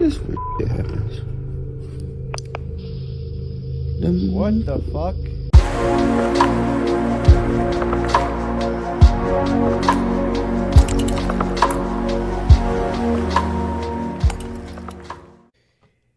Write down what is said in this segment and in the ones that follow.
This shit happens. What the fuck?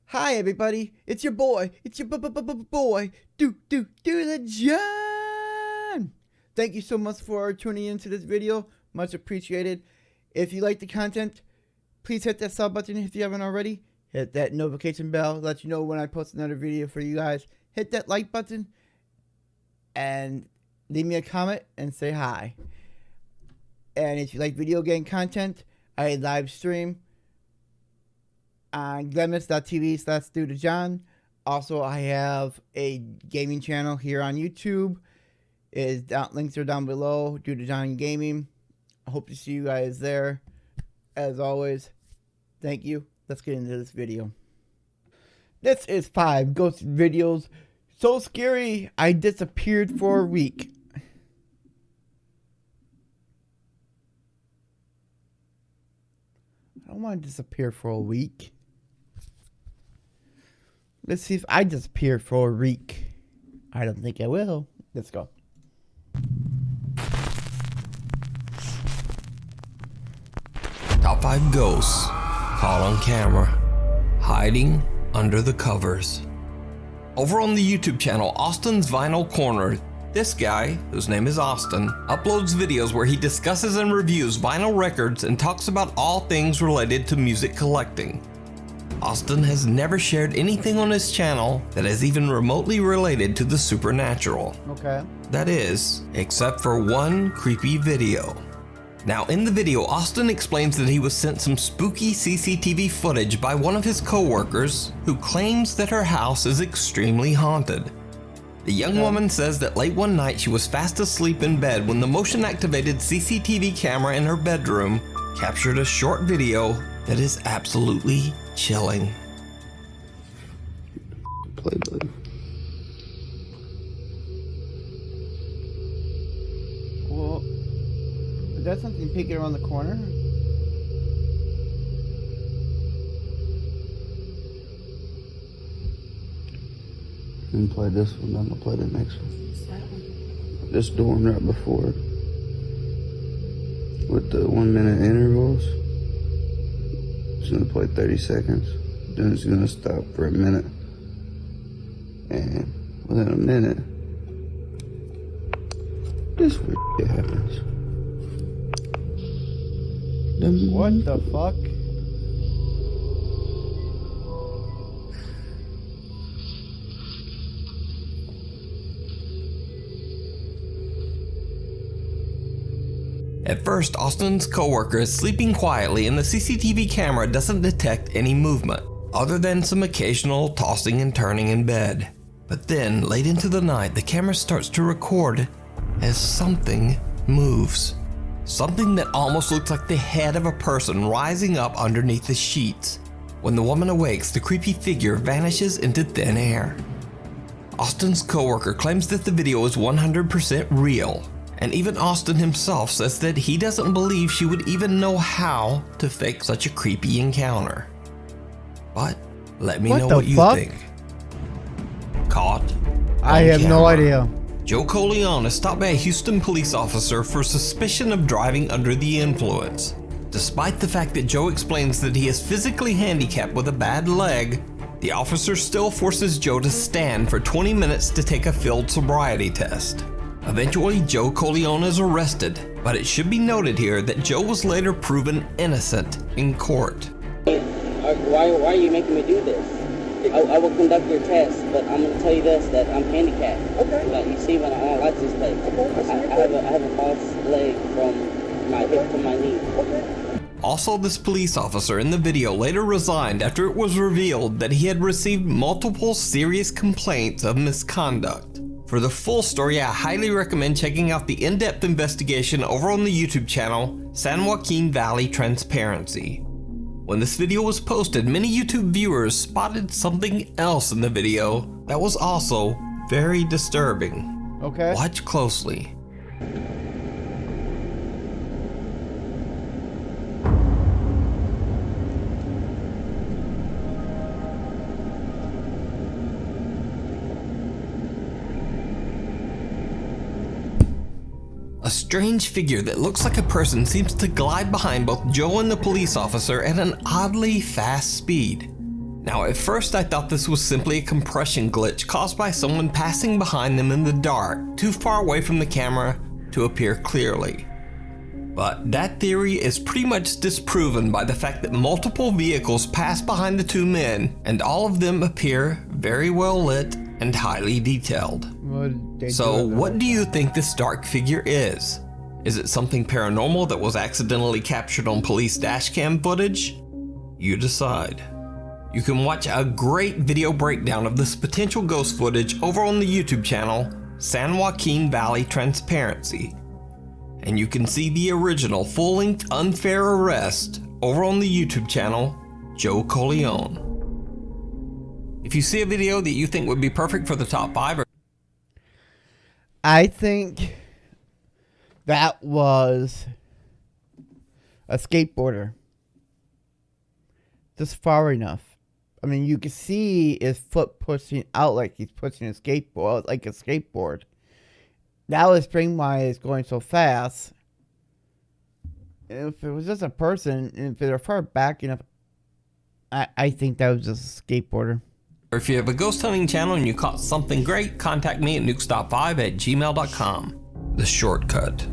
Hi everybody, it's your boy, boy, do the John. Thank you so much for tuning into this video, much appreciated. If you like the content, please hit that sub button if you haven't already. Hit that notification bell, let you know when I post another video for you guys. Hit that like button and leave me a comment and say hi. And if you like video game content, I live stream on glemmis.tv/DoTheJohn. Also, I have a gaming channel here on YouTube. Links are down below. Do the John Gaming. I hope to see you guys there. As always, thank you. Let's get into this video. This is 5 ghost videos. So scary, I disappeared for a week. I don't want to disappear for a week. Let's see if I disappear for a week. I don't think I will. Let's go. Top 5 ghosts caught on camera, hiding under the covers. Over on the YouTube channel Austin's Vinyl Corner, this guy, whose name is Austin, uploads videos where he discusses and reviews vinyl records and talks about all things related to music collecting. Austin has never shared anything on his channel that is even remotely related to the supernatural. Okay. That is, except for one creepy video. Now in the video, Austin explains that he was sent some spooky CCTV footage by one of his co-workers who claims that her house is extremely haunted. The young woman says that late one night she was fast asleep in bed when the motion-activated CCTV camera in her bedroom captured a short video that is absolutely chilling. Play button. Well, is that something peeking around the corner? Didn't play this one, I'm gonna play the next one. This doing right before it. With the 1 minute intervals. It's gonna play 30 seconds. Then it's gonna stop for a minute. And within a minute, this weird shit happens. What the fuck? At first, Austin's coworker is sleeping quietly and the CCTV camera doesn't detect any movement, other than some occasional tossing and turning in bed. But then, late into the night, the camera starts to record as something moves. Something that almost looks like the head of a person rising up underneath the sheets. When the woman awakes, the creepy figure vanishes into thin air. Austin's coworker claims that the video is 100% real. And even Austin himself says that he doesn't believe she would even know how to fake such a creepy encounter. But let me know what you think. Caught I have no idea. Joe Coleon is stopped by a Houston police officer for suspicion of driving under the influence. Despite the fact that Joe explains that he is physically handicapped with a bad leg, the officer still forces Joe to stand for 20 minutes to take a field sobriety test. Eventually, Joe Coleon is arrested, but it should be noted here that Joe was later proven innocent in court. Why are you making me do this? I will conduct your test, but I'm going to tell you this, that I'm handicapped. Okay. Like you see when I'm on license plate. Okay. I have a false leg from my hip to my knee. Okay. Also, this police officer in the video later resigned after it was revealed that he had received multiple serious complaints of misconduct. For the full story, I highly recommend checking out the in-depth investigation over on the YouTube channel San Joaquin Valley Transparency. When this video was posted, many YouTube viewers spotted something else in the video that was also very disturbing. Okay. Watch closely. strange figure that looks like a person seems to glide behind both Joe and the police officer at an oddly fast speed. Now, at first I thought this was simply a compression glitch caused by someone passing behind them in the dark, too far away from the camera to appear clearly. But that theory is pretty much disproven by the fact that multiple vehicles pass behind the two men, and all of them appear very well lit and highly detailed. So what do you think this dark figure is? Is it something paranormal that was accidentally captured on police dashcam footage? You decide. You can watch a great video breakdown of this potential ghost footage over on the YouTube channel, San Joaquin Valley Transparency. And you can see the original full-length Unfair Arrest over on the YouTube channel, Joe Corleone. If you see a video that you think would be perfect for the top 5, I think that was a skateboarder. Just far enough. I mean, you can see his foot pushing out like he's pushing a skateboard, like a skateboard. That was explain why it's going so fast. And if it was just a person, and if they're far back enough, I think that was just a skateboarder. or if you have a ghost hunting channel and you caught something great, contact me at nukes.5@gmail.com. The shortcut.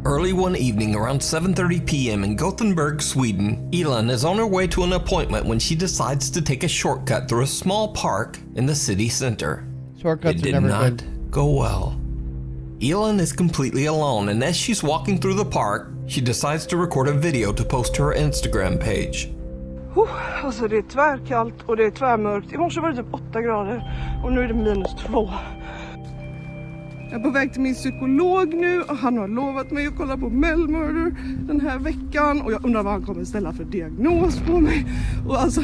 Early one evening around 7:30 p.m. in Gothenburg, Sweden, Elin is on her way to an appointment when she decides to take a shortcut through a small park in the city center. Shortcuts It did are never not good. go well. Elin is completely alone, and as she's walking through the park, she decides to record a video to post to her Instagram page. Alltså det är tvärkallt och det är tvärmörkt. I morse var det typ 8 grader och nu är det -2. Jag är på väg till min psykolog nu och han har lovat mig att kolla på Mel Murder den här veckan. Och jag undrar vad han kommer ställa för diagnos på mig. Och alltså,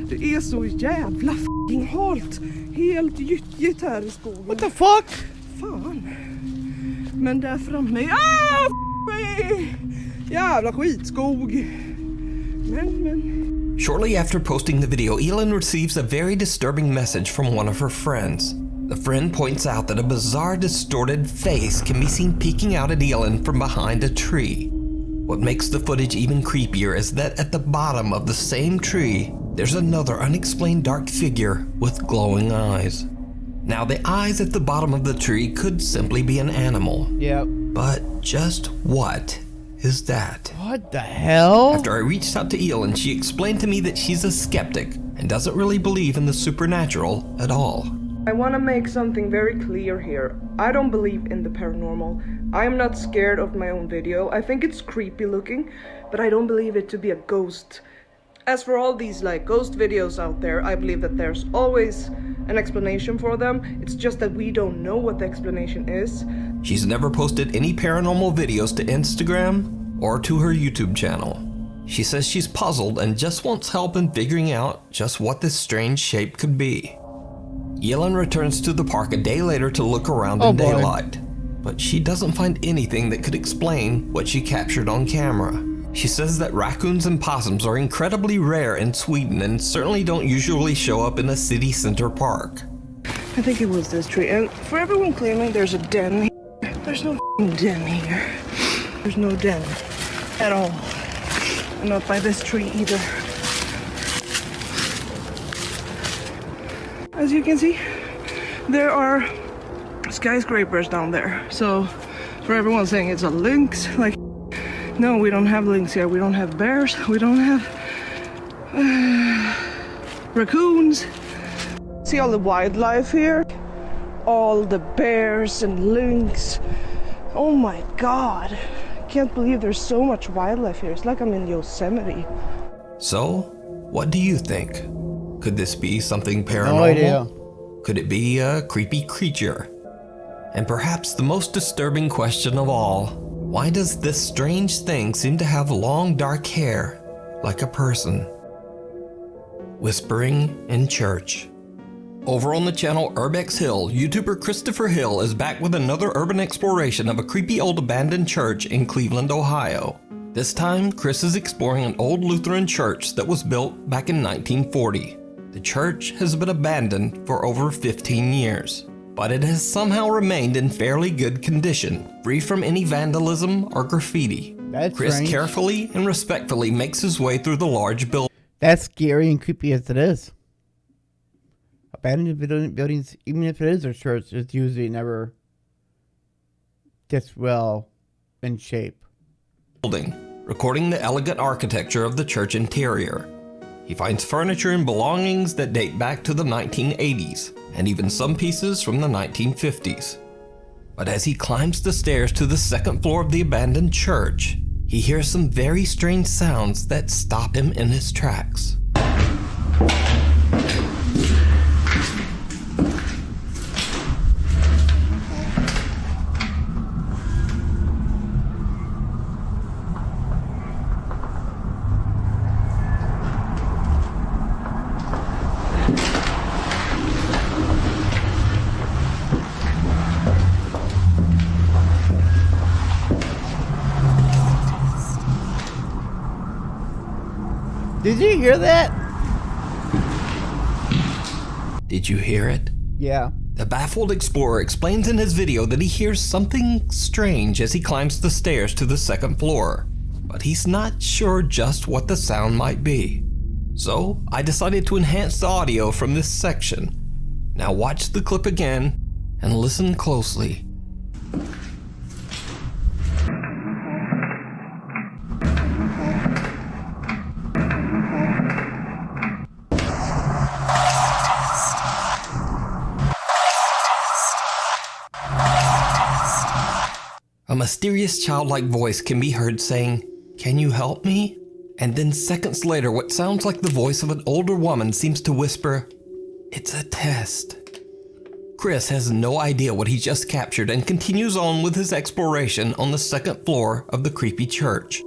det är så jävla f***ing halt. Helt gyttjigt här i skogen. What the fuck? Fan. Men där framme, mig! Jävla skitskog. Men. Shortly after posting the video, Elin receives a very disturbing message from one of her friends. The friend points out that a bizarre, distorted face can be seen peeking out at Elin from behind a tree. What makes the footage even creepier is that at the bottom of the same tree, there's another unexplained dark figure with glowing eyes. Now, the eyes at the bottom of the tree could simply be an animal. Yep. But just what is that? What the hell? After I reached out to Elin, she explained to me that she's a skeptic and doesn't really believe in the supernatural at all. I want to make something very clear here. I don't believe in the paranormal. I am not scared of my own video. I think it's creepy looking, but I don't believe it to be a ghost. As for all these like ghost videos out there, I believe that there's always an explanation for them. It's just that we don't know what the explanation is. She's never posted any paranormal videos to Instagram or to her YouTube channel. She says she's puzzled and just wants help in figuring out just what this strange shape could be. Elin returns to the park a day later to look around in daylight, but she doesn't find anything that could explain what she captured on camera. She says that raccoons and possums are incredibly rare in Sweden and certainly don't usually show up in a city center park. I think it was this tree. And for everyone claiming there's a den here, there's no f***ing den here. There's no den at all. And not by this tree either. As you can see, there are skyscrapers down there. So for everyone saying it's a lynx, like, no, we don't have lynx here. We don't have bears. We don't have raccoons. See all the wildlife here? All the bears and lynx. Oh my God. I can't believe there's so much wildlife here. It's like I'm in Yosemite. So, what do you think? Could this be something paranormal? No idea. Could it be a creepy creature? And perhaps the most disturbing question of all, why does this strange thing seem to have long dark hair like a person? Whispering in church. Over on the channel Urbex Hill, YouTuber Christopher Hill is back with another urban exploration of a creepy old abandoned church in Cleveland, Ohio. This time, Chris is exploring an old Lutheran church that was built back in 1940. The church has been abandoned for over 15 years. but it has somehow remained in fairly good condition, free from any vandalism or graffiti. That's Chris strange. carefully and respectfully makes his way through the large building. That's scary and creepy as it is. Abandoned buildings, even if it is a church, it's usually never this well in shape. Recording the elegant architecture of the church interior. He finds furniture and belongings that date back to the 1980s, and even some pieces from the 1950s. But as he climbs the stairs to the second floor of the abandoned church, he hears some very strange sounds that stop him in his tracks. Did you hear that? Did you hear it? Yeah. The baffled explorer explains in his video that he hears something strange as he climbs the stairs to the second floor, but he's not sure just what the sound might be. So I decided to enhance the audio from this section. Now watch the clip again and listen closely. A mysterious childlike voice can be heard saying, "Can you help me?" And then seconds later, what sounds like the voice of an older woman seems to whisper, "It's a test." Chris has no idea what he just captured and continues on with his exploration on the second floor of the creepy church.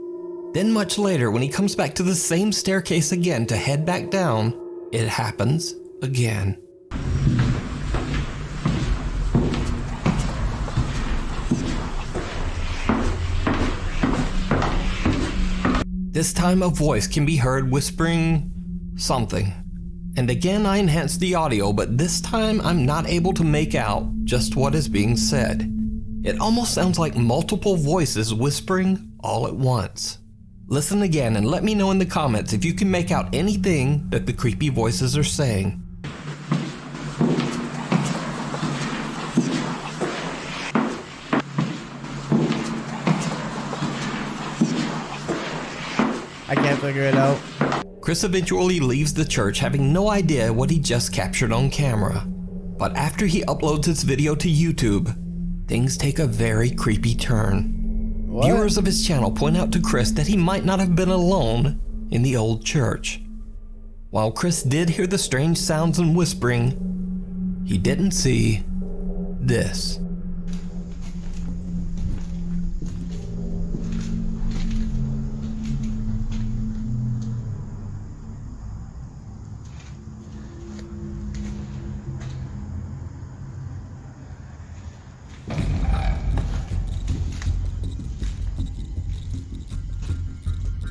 Then much later, when he comes back to the same staircase again to head back down, it happens again. This time a voice can be heard whispering something. And again I enhanced the audio, but this time I'm not able to make out just what is being said. It almost sounds like multiple voices whispering all at once. Listen again and let me know in the comments if you can make out anything that the creepy voices are saying. I can't figure it out. Chris eventually leaves the church having no idea what he just captured on camera. But after he uploads his video to YouTube, things take a very creepy turn. What? Viewers of his channel point out to Chris that he might not have been alone in the old church. While Chris did hear the strange sounds and whispering, he didn't see this.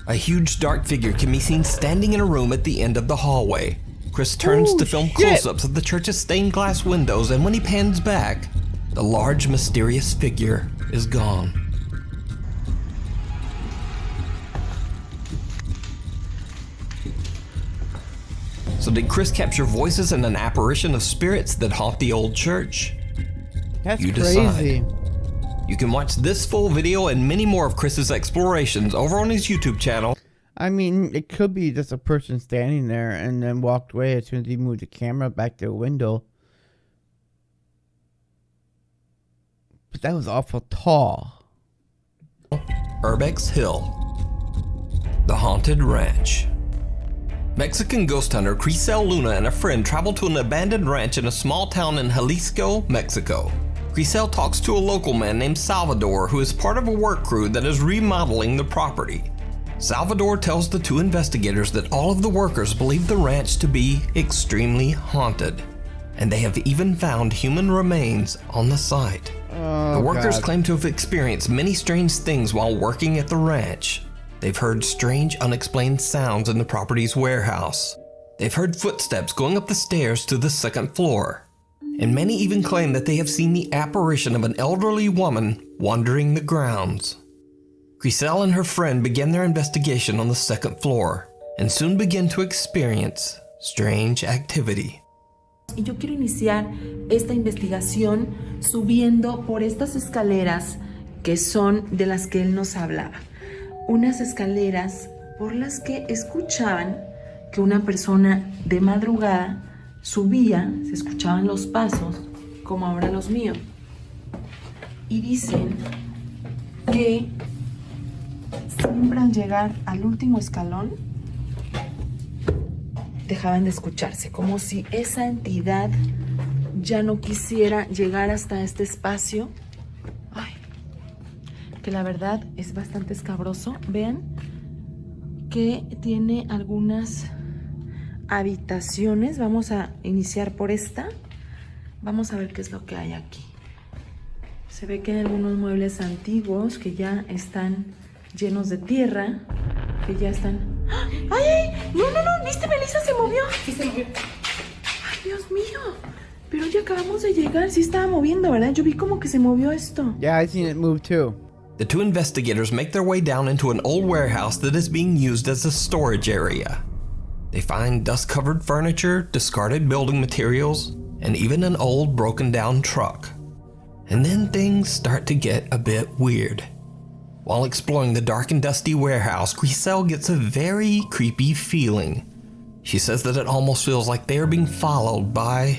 A huge dark figure can be seen standing in a room at the end of the hallway. Chris turns to film close-ups of the church's stained glass windows, and when he pans back, the large mysterious figure is gone. So did Chris capture voices and an apparition of spirits that haunt the old church? That's You crazy. decide. You can watch this full video and many more of Chris's explorations over on his YouTube channel. I mean, it could be just a person standing there and then walked away as soon as he moved the camera back to the window. But that was awful tall. Urbex Hill. The Haunted Ranch. Mexican ghost hunter Crisel Luna and a friend travel to an abandoned ranch in a small town in Jalisco, Mexico. Crisel talks to a local man named Salvador who is part of a work crew that is remodeling the property. Salvador tells the two investigators that all of the workers believe the ranch to be extremely haunted, and they have even found human remains on the site. The workers claim to have experienced many strange things while working at the ranch. They've heard strange, unexplained sounds in the property's warehouse. They've heard footsteps going up the stairs to the second floor. and many even claim that they have seen the apparition of an elderly woman wandering the grounds. Griselle and her friend began their investigation on the second floor and soon begin to experience strange activity. Y yo quiero iniciar esta investigación subiendo por estas escaleras que son de las que él nos hablaba. Unas escaleras por las que escuchaban que una persona de madrugada subía, se escuchaban los pasos, como ahora los míos. Y dicen que siempre al llegar al último escalón, dejaban de escucharse, como si esa entidad ya no quisiera llegar hasta este espacio. Ay, que la verdad es bastante escabroso. Vean que tiene algunas habitaciones. Vamos a iniciar por esta. Vamos a ver qué es lo que hay aquí. Se ve que hay algunos muebles antiguos que ya están llenos de tierra, que ya están... ¡Ay, ay! ¡No, no, no! ¿Viste, Melissa? Se movió. Sí, se movió. ¡Ay, Dios mío! Pero ya acabamos de llegar. Sí estaba moviendo, ¿verdad? Yo vi como que se movió esto. Yeah, I seen it move too. The two investigators make their way down into an old warehouse that is being used as a storage area. They find dust-covered furniture, discarded building materials, and even an old broken-down truck. And then things start to get a bit weird. While exploring the dark and dusty warehouse, Griselle gets a very creepy feeling. She says that it almost feels like they are being followed by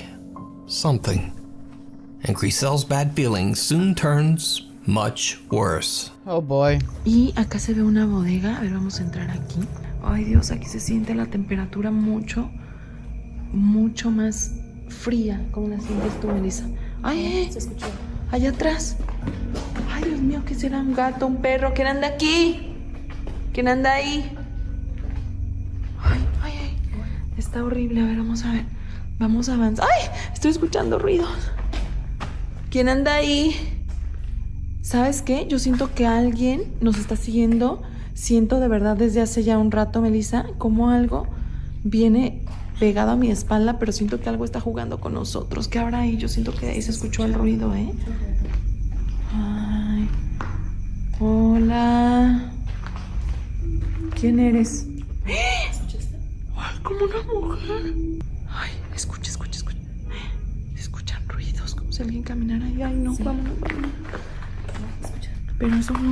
something. And Griselle's bad feeling soon turns much worse. Oh boy. Y acá se ve una bodega. A ver, vamos a entrar aquí. Ay, Dios, aquí se siente la temperatura mucho más fría. ¿Cómo la sientes tú, Melissa? Ay, se escuchó. Allá atrás. Ay, Dios mío, ¿qué será? ¿Un gato? ¿Un perro? ¿Quién anda aquí? ¿Quién anda ahí? Ay, ay, ay. Está horrible. A ver, vamos a ver. Vamos a avanzar. ¡Ay! Estoy escuchando ruidos. ¿Quién anda ahí? ¿Sabes qué? Yo siento que alguien nos está siguiendo. Siento de verdad desde hace ya un rato, Melissa, como algo viene pegado a mi espalda, pero siento que algo está jugando con nosotros. ¿Qué habrá ahí? Yo siento que de ahí se escuchó el ruido, ¿eh? Ay. Hola. ¿Quién eres? Ay, como una mujer. Ay, escucha. Se escuchan ruidos, como si alguien caminara ahí. Ay, no, vámonos. Pero eso fue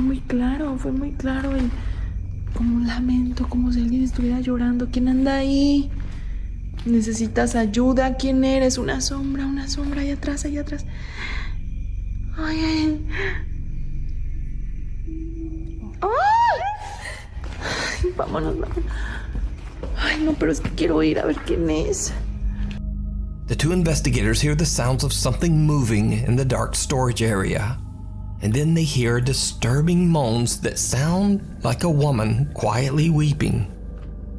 muy claro el... como un lamento, como si alguien estuviera llorando. ¿Quién anda ahí? ¿Necesitas ayuda? ¿Quién eres? Una sombra, ahí atrás. Ay, ay. Ay, vámonos. Ay, no, pero es que quiero ir a ver quién es. The two investigators hear the sounds of something moving in the dark storage area. And then they hear disturbing moans that sound like a woman quietly weeping.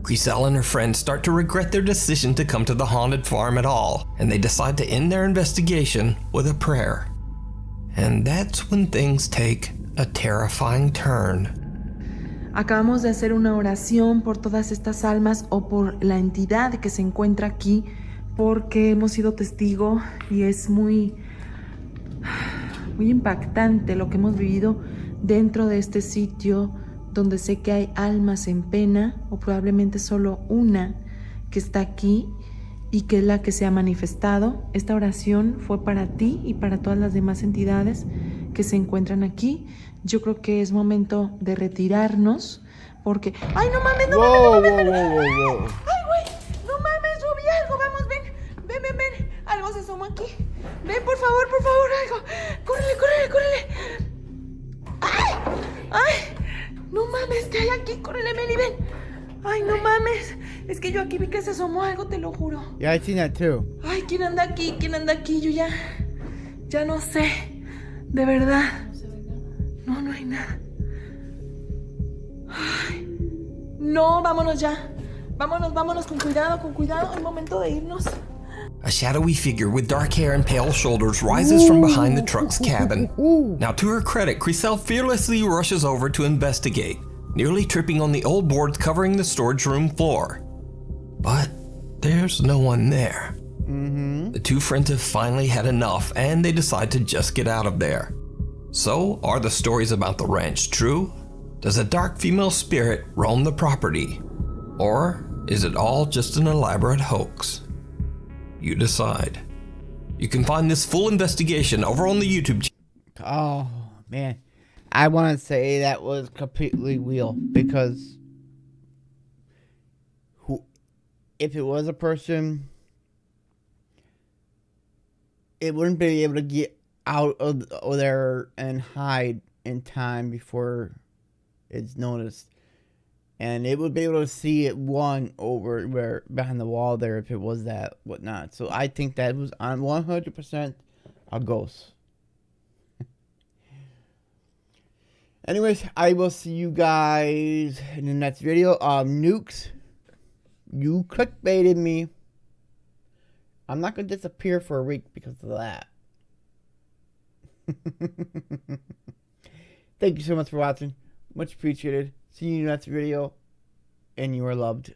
Griselle and her friends start to regret their decision to come to the haunted farm at all, and they decide to end their investigation with a prayer. And that's when things take a terrifying turn. Acabamos de hacer una oración por todas estas almas o por la entidad que se encuentra aquí, porque hemos sido testigo y es muy impactante lo que hemos vivido dentro de este sitio, donde sé que hay almas en pena, o probablemente solo una que está aquí y que es la que se ha manifestado. Esta oración fue para ti y para todas las demás entidades que se encuentran aquí. Yo creo que es momento de retirarnos porque... ¡Ay, no mames! ¡No mames! ¡Ay, güey! ¡No mames! Yo vi algo. Vamos, ven. Algo se asomó aquí. Ven, por favor, algo. Córrele. ¡Ay! No mames, ¿qué hay aquí? Córrele, Meli, ven. Ay, no mames. Es que yo aquí vi que se asomó algo, te lo juro. Yeah, I seen that too. Ay, ¿quién anda aquí? Yo ya no sé. De verdad. No hay nada. Ay. No, vámonos ya. Vámonos con cuidado. Es momento de irnos. A shadowy figure with dark hair and pale shoulders rises from behind the truck's cabin. Now, to her credit, Griselle fearlessly rushes over to investigate, nearly tripping on the old boards covering the storage room floor. But there's no one there. The two friends have finally had enough and they decide to just get out of there. So, are the stories about the ranch true? Does a dark female spirit roam the property? Or is it all just an elaborate hoax? You decide. You can find this full investigation over on the YouTube channel. Oh, man. I want to say that was completely real because if it was a person, it wouldn't be able to get out of there and hide in time before it's noticed. And it would be able to see it over where behind the wall there if it was that whatnot. So I think that was on 100% a ghost. Anyways, I will see you guys in the next video. Nukes, you clickbaited me. I'm not going to disappear for a week because of that. Thank you so much for watching. Much appreciated. See you in the next video. And you are loved.